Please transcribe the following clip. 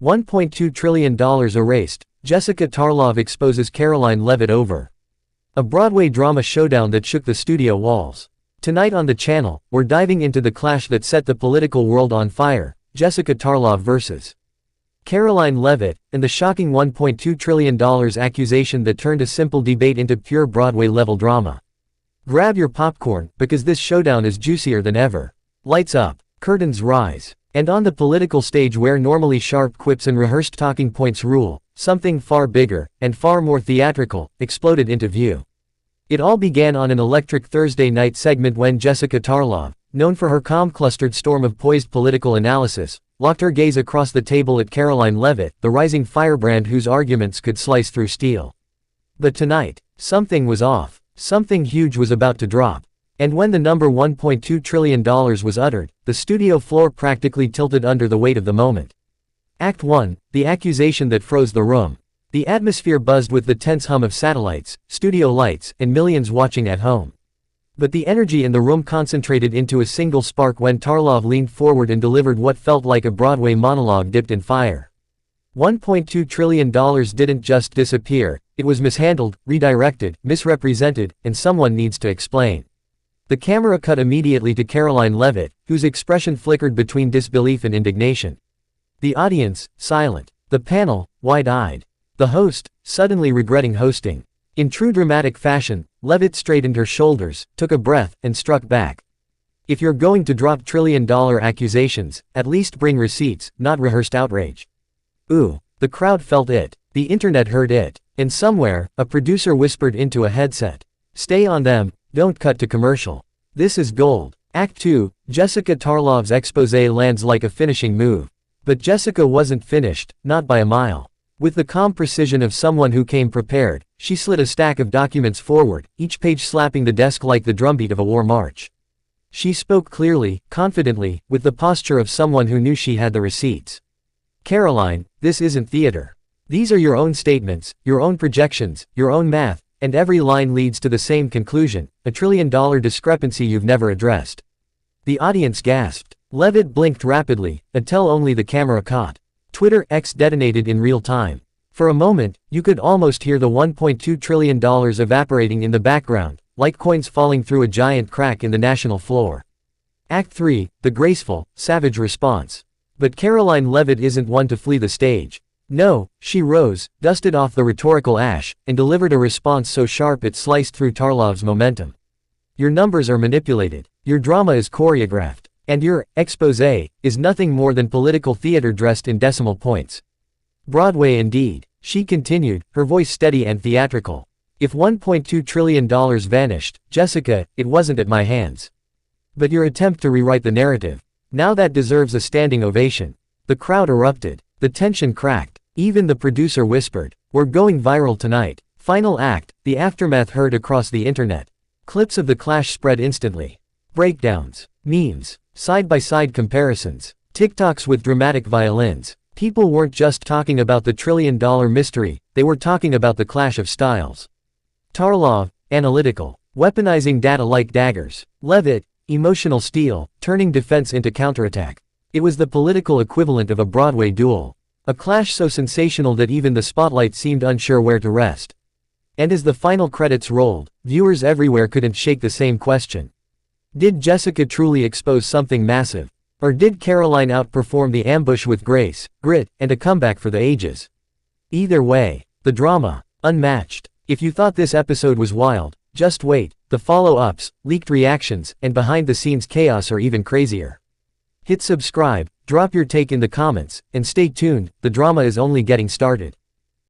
$1.2 trillion erased, Jessica Tarlov exposes Caroline Leavitt over. A Broadway drama showdown that shook the studio walls. Tonight on the channel, we're diving into the clash that set the political world on fire, Jessica Tarlov vs. Caroline Leavitt, and the shocking $1.2 trillion accusation that turned a simple debate into pure Broadway-level drama. Grab your popcorn, because this showdown is juicier than ever. Lights up, curtains rise. And on the political stage where normally sharp quips and rehearsed talking points rule, something far bigger, and far more theatrical, exploded into view. It all began on an electric Thursday night segment when Jessica Tarlov, known for her calm clustered storm of poised political analysis, locked her gaze across the table at Caroline Leavitt, the rising firebrand whose arguments could slice through steel. But tonight, something was off. Something huge was about to drop. And when the number $1.2 trillion was uttered, the studio floor practically tilted under the weight of the moment. Act 1, the accusation that froze the room. The atmosphere buzzed with the tense hum of satellites, studio lights, and millions watching at home. But the energy in the room concentrated into a single spark when Tarlov leaned forward and delivered what felt like a Broadway monologue dipped in fire. $1.2 trillion didn't just disappear, it was mishandled, redirected, misrepresented, and someone needs to explain. The camera cut immediately to Caroline Leavitt, whose expression flickered between disbelief and indignation. The audience, silent. The panel, wide-eyed. The host, suddenly regretting hosting. In true dramatic fashion, Leavitt straightened her shoulders, took a breath, and struck back. If you're going to drop trillion-dollar accusations, at least bring receipts, not rehearsed outrage. Ooh. The crowd felt it. The internet heard it. And somewhere, a producer whispered into a headset. Stay on them. Don't cut to commercial. This is gold. Act 2, Jessica Tarlov's exposé lands like a finishing move. But Jessica wasn't finished, not by a mile. With the calm precision of someone who came prepared, she slid a stack of documents forward, each page slapping the desk like the drumbeat of a war march. She spoke clearly, confidently, with the posture of someone who knew she had the receipts. Caroline, this isn't theater. These are your own statements, your own projections, your own math. And every line leads to the same conclusion, a $1 trillion discrepancy you've never addressed. The audience gasped. Leavitt blinked rapidly, until only the camera caught. Twitter X detonated in real time. For a moment, you could almost hear the $1.2 trillion evaporating in the background, like coins falling through a giant crack in the national floor. Act 3, the graceful, savage response. But Caroline Leavitt isn't one to flee the stage. No, she rose, dusted off the rhetorical ash, and delivered a response so sharp it sliced through Tarlov's momentum. Your numbers are manipulated. Your drama is choreographed. And your exposé is nothing more than political theater dressed in decimal points. Broadway indeed, she continued, her voice steady and theatrical. If $1.2 trillion vanished, Jessica, it wasn't at my hands. But your attempt to rewrite the narrative. Now that deserves a standing ovation. The crowd erupted. The tension cracked. Even the producer whispered, "We're going viral tonight." Final act, the aftermath heard across the internet. Clips of the clash spread instantly. Breakdowns, memes, side-by-side comparisons, TikToks with dramatic violins. People weren't just talking about the $1 trillion mystery, they were talking about the clash of styles. Tarlov, analytical, weaponizing data like daggers. Leavitt, emotional steel, turning defense into counterattack. It was the political equivalent of a Broadway duel. A clash so sensational that even the spotlight seemed unsure where to rest. And as the final credits rolled, viewers everywhere couldn't shake the same question. Did Jessica truly expose something massive? Or did Caroline outperform the ambush with grace, grit, and a comeback for the ages? Either way, the drama, unmatched. If you thought this episode was wild, just wait. The follow-ups, leaked reactions, and behind-the-scenes chaos are even crazier. Hit subscribe, drop your take in the comments, and stay tuned, the drama is only getting started.